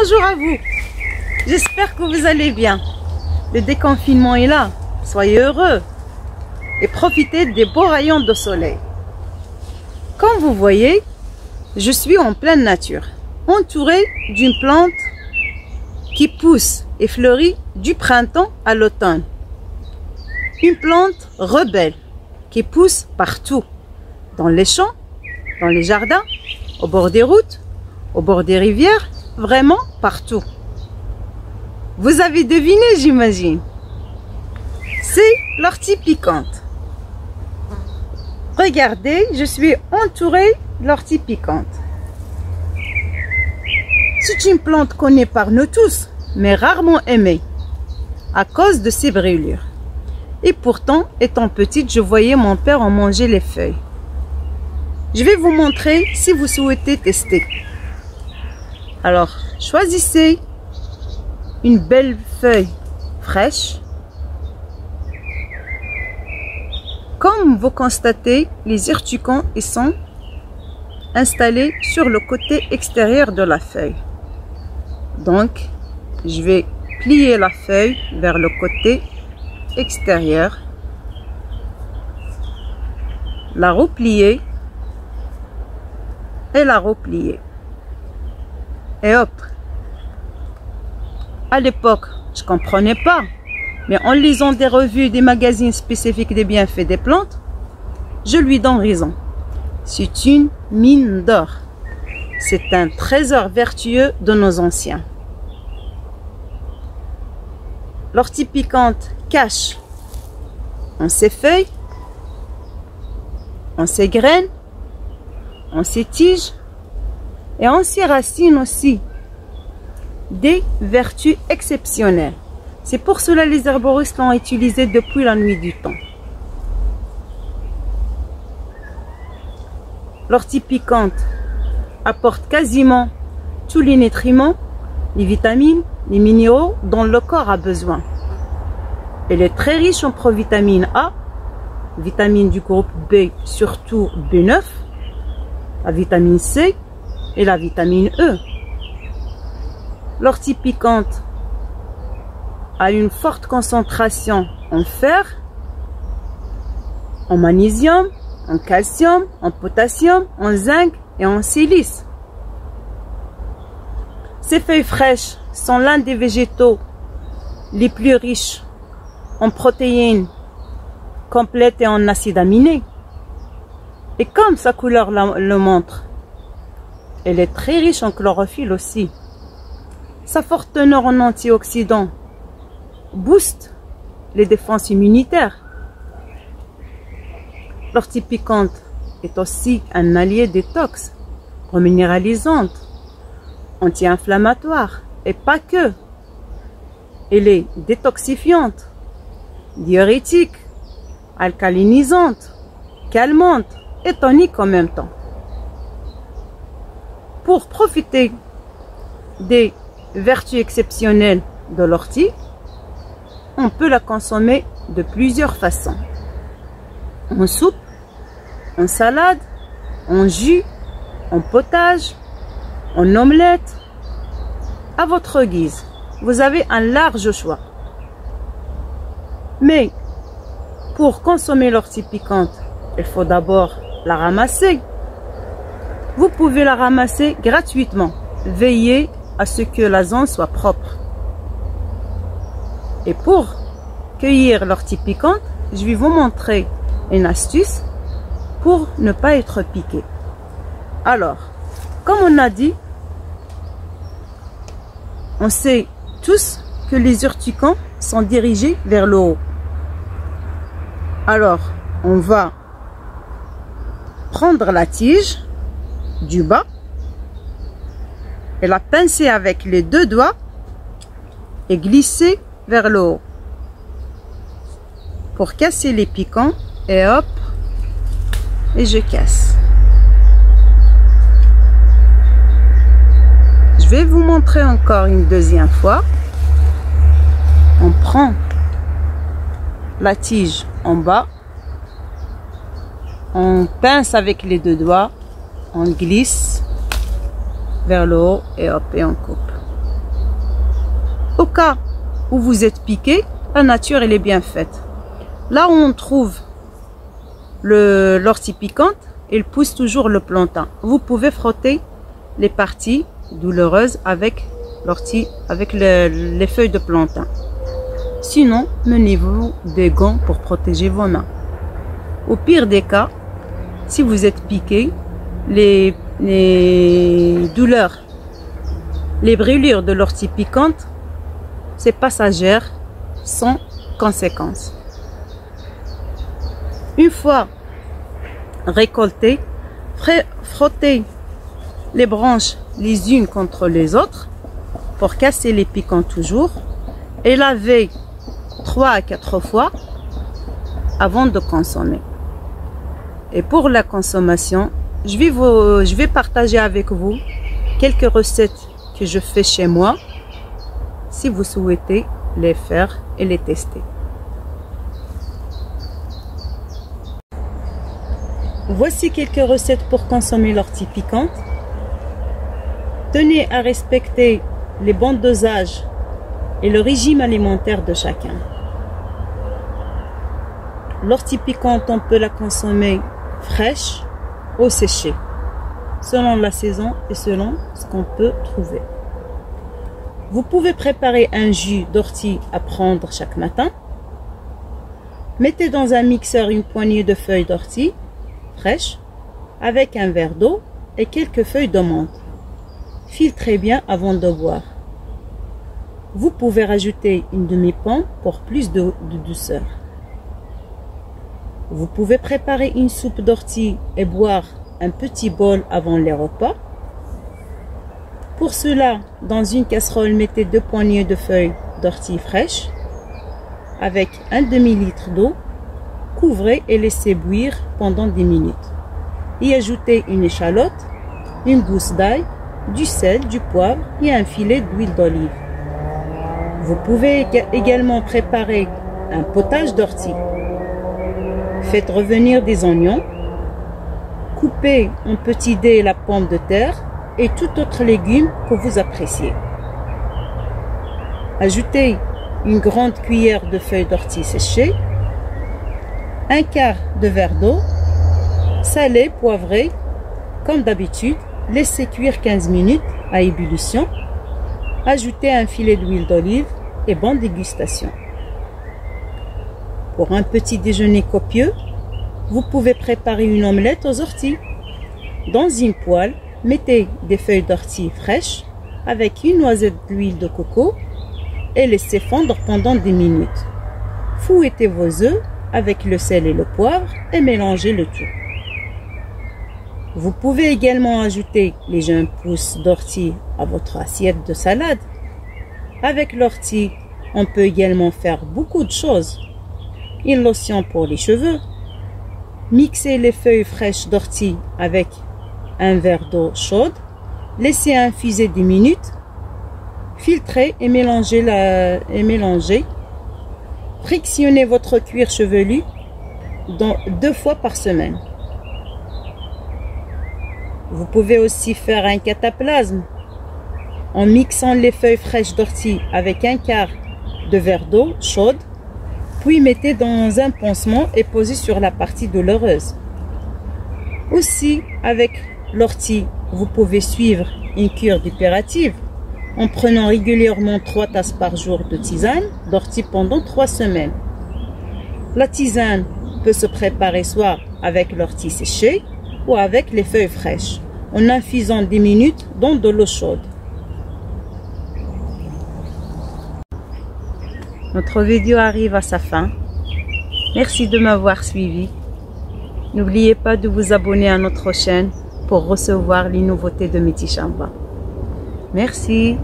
Bonjour à vous, j'espère que vous allez bien. Le déconfinement est là, soyez heureux et profitez des beaux rayons de soleil. Comme vous voyez, je suis en pleine nature, entourée d'une plante qui pousse et fleurit du printemps à l'automne. Une plante rebelle qui pousse partout, dans les champs, dans les jardins, au bord des routes, au bord des rivières, vraiment partout. Vous avez deviné, j'imagine. C'est l'ortie piquante. Regardez, je suis entourée d'ortie piquante. C'est une plante connue par nous tous, mais rarement aimée, à cause de ses brûlures. Et pourtant, étant petite, je voyais mon père en manger les feuilles. Je vais vous montrer si vous souhaitez tester. Alors, choisissez une belle feuille fraîche. Comme vous constatez, les urticants sont installés sur le côté extérieur de la feuille. Donc, je vais plier la feuille vers le côté extérieur, la replier et la replier. Et hop! À l'époque, je ne comprenais pas, mais en lisant des revues, des magazines spécifiques des bienfaits des plantes, je lui donne raison. C'est une mine d'or. C'est un trésor vertueux de nos anciens. L'ortie piquante cache en ses feuilles, en ses graines, en ses tiges et en ses racines aussi des vertus exceptionnelles. C'est pour cela que les herboristes l'ont utilisé depuis la nuit du temps. L'ortie piquante apporte quasiment tous les nutriments, les vitamines, les minéraux dont le corps a besoin. Elle est très riche en provitamine A, vitamine du groupe B, surtout B9, la vitamine C et la vitamine E. L'ortie piquante a une forte concentration en fer, en magnésium, en calcium, en potassium, en zinc et en silice. Ces feuilles fraîches sont l'un des végétaux les plus riches en protéines complètes et en acides aminés. Et comme sa couleur le montre, elle est très riche en chlorophylle aussi. Sa forte teneur en antioxydants booste les défenses immunitaires. L'ortie piquante est aussi un allié détox, reminéralisante, anti-inflammatoire et pas que. Elle est détoxifiante, diurétique, alcalinisante, calmante et tonique en même temps. Pour profiter des vertus exceptionnelles de l'ortie, on peut la consommer de plusieurs façons. En soupe, en salade, en jus, en potage, en omelette, à votre guise. Vous avez un large choix. Mais pour consommer l'ortie piquante, il faut d'abord la ramasser. Vous pouvez la ramasser gratuitement. Veillez à ce que la zone soit propre. Et pour cueillir l'ortie piquante, je vais vous montrer une astuce pour ne pas être piqué. Alors, comme on a dit, on sait tous que les urticants sont dirigés vers le haut. Alors, on va prendre la tige du bas et la pincer avec les deux doigts et glisser vers le haut pour casser les piquants. Et hop, et je casse. Je vais vous montrer encore une deuxième fois. On prend la tige en bas, on pince avec les deux doigts, on glisse vers le haut et hop, et on coupe. Au cas où vous êtes piqué, la nature elle est bien faite. Là où on trouve l'ortie piquante, il pousse toujours le plantain. Vous pouvez frotter les parties douloureuses avec l'ortie, avec les feuilles de plantain. Sinon, menez-vous des gants pour protéger vos mains. Au pire des cas, si vous êtes piqué, les douleurs, les brûlures de l'ortie piquante, c'est passagère, sans conséquences. Une fois récolté, frottez les branches les unes contre les autres pour casser les piquants toujours et lavez 3 à 4 fois avant de consommer. Et pour la consommation, je vais partager avec vous quelques recettes que je fais chez moi si vous souhaitez les faire et les tester. Voici quelques recettes pour consommer l'ortie piquante. Tenez à respecter les bons dosages et le régime alimentaire de chacun. L'ortie piquante, on peut la consommer fraîche ou séchée, selon la saison et selon ce qu'on peut trouver. Vous pouvez préparer un jus d'ortie à prendre chaque matin. Mettez dans un mixeur une poignée de feuilles d'ortie fraîches avec un verre d'eau et quelques feuilles de menthe. Filtrez bien avant de boire. Vous pouvez rajouter une demi-pomme pour plus de douceur. Vous pouvez préparer une soupe d'ortie et boire un petit bol avant les repas. Pour cela, dans une casserole, mettez 2 poignées de feuilles d'ortie fraîches avec un demi-litre d'eau. Couvrez et laissez bouillir pendant 10 minutes. Y ajoutez une échalote, une gousse d'ail, du sel, du poivre et un filet d'huile d'olive. Vous pouvez également préparer un potage d'ortie. Faites revenir des oignons. Coupez en petits dés la pomme de terre et tout autre légume que vous appréciez. Ajoutez une grande cuillère de feuilles d'ortie séchées, un quart de verre d'eau, salé, poivré, comme d'habitude. Laissez cuire 15 minutes à ébullition. Ajoutez un filet d'huile d'olive et bonne dégustation. Pour un petit déjeuner copieux, vous pouvez préparer une omelette aux orties. Dans une poêle, mettez des feuilles d'ortie fraîches avec une noisette d'huile de coco et laissez fondre pendant 10 minutes. Fouettez vos œufs avec le sel et le poivre et mélangez le tout. Vous pouvez également ajouter les jeunes pousses d'ortie à votre assiette de salade. Avec l'ortie, on peut également faire beaucoup de choses. Une lotion pour les cheveux. Mixez les feuilles fraîches d'ortie avec un verre d'eau chaude. Laissez infuser 10 minutes. Filtrez et mélangez. Frictionnez votre cuir chevelu 2 fois par semaine. Vous pouvez aussi faire un cataplasme en mixant les feuilles fraîches d'ortie avec un quart de verre d'eau chaude, puis mettez dans un pansement et posez sur la partie douloureuse. Aussi, avec l'ortie, vous pouvez suivre une cure d'hyperative en prenant régulièrement 3 tasses par jour de tisane d'ortie pendant 3 semaines. La tisane peut se préparer soit avec l'ortie séchée ou avec les feuilles fraîches, en infusant 10 minutes dans de l'eau chaude. Notre vidéo arrive à sa fin. Merci de m'avoir suivi. N'oubliez pas de vous abonner à notre chaîne pour recevoir les nouveautés de Métis Chamba. Merci.